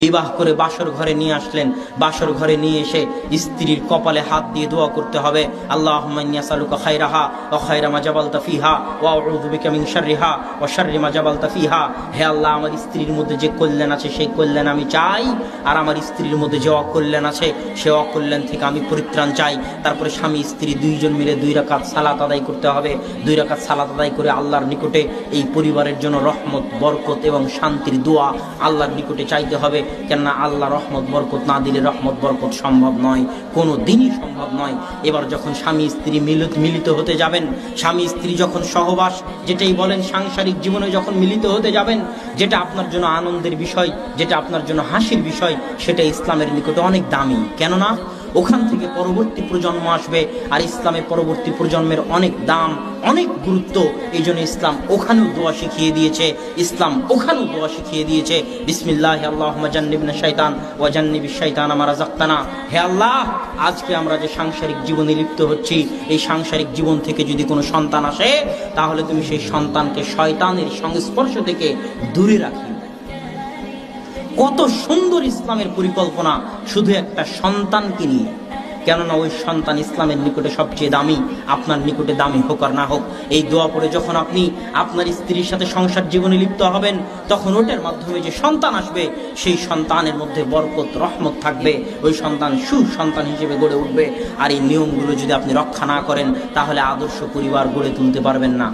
বিবাহ করে বাসর ঘরে নিয়ে আসলেন, বাসর ঘরে নিয়ে এসে স্ত্রীর কপালে হাত দিয়ে দোয়া করতে হবে, আল্লাহুম্মা ইন্নী আসআলুকা খায়রাহা ওয়া খায়রা মা জাবালতা ফিহা ওয়া আউযু বিকা মিন শাররিহা ওয়া শাররি মা জাবালতা ফিহা। হে আল্লাহ, আমার স্ত্রীর মধ্যে যে কল্যাণ আছে সেই কল্যাণ আমি চাই, আর আমার স্ত্রীর মধ্যে যে অকল্যাণ আছে সে অকল্যাণ থেকে আমি পরিত্রাণ চাই। তারপরে স্বামী স্ত্রী দুইজন মিলে 2 রাকাত সালাত আদায় করতে হবে। 2 রাকাত সালাত আদায় করে আল্লাহর নিকটে এই পরিবারের জন্য রহমত, বরকত এবং শান্তির দোয়া আল্লাহর নিকটে চাইতে হবে। কেননা আল্লাহ রহমত বরকত না দিলে রহমত বরকত সম্ভব নয়, কোনো দিনই সম্ভব নয়। এবার যখন স্বামী স্ত্রী মিলিত হতে যাবেন, স্বামী স্ত্রী যখন সহবাস যেটাই বলেন সাংসারিক জীবনে যখন মিলিত হতে যাবেন, যেটা আপনার জন্য আনন্দের বিষয়, যেটা আপনার জন্য হাসির বিষয়, সেটা ইসলামের নিকটে অনেক দামি। কেননা ওখান থেকে পরবর্তী প্রজন্ম আসবে, আর ইসলামের পরবর্তী প্রজন্মের অনেক দাম, অনেক গুরুত্ব। এই জন্য ইসলাম ওখানেও দোয়া শিখিয়ে দিয়েছে, ইসলাম ওখানেও দোয়া শিখিয়ে দিয়েছে, বিসমিল্লাহ আল্লাহুম্মা জান্নিবনা শাইতান ওয়া জান্নিবিশ শাইতানা মা রাযাকতানা। হে আল্লাহ, আজকে আমরা যে সাংসারিক জীবনে লিপ্ত হচ্ছি, এই সাংসারিক জীবন থেকে যদি কোনো সন্তান আসে, তাহলে তুমি সেই সন্তানকে শয়তানের সংস্পর্শ থেকে দূরে রাখি। কত সুন্দর ইসলামের পরিকল্পনা শুধু একটা সন্তানকে নিয়ে। কেননা ওই সন্তান ইসলামের নিকটে সবচেয়ে দামি, আপনার নিকটে দামি হোক আর না হোক। এই দোয়া পড়ে যখন আপনি আপনার স্ত্রীর সাথে সংসার জীবনে লিপ্ত হবেন, তখন ওটার মাধ্যমে যে সন্তান আসবে, সেই সন্তানের মধ্যে বরকত রহমত থাকবে, ওই সন্তান সুসন্তান হিসেবে গড়ে উঠবে। আর এই নিয়মগুলো যদি আপনি রক্ষা না করেন, তাহলে আদর্শ পরিবার গড়ে তুলতে পারবেন না।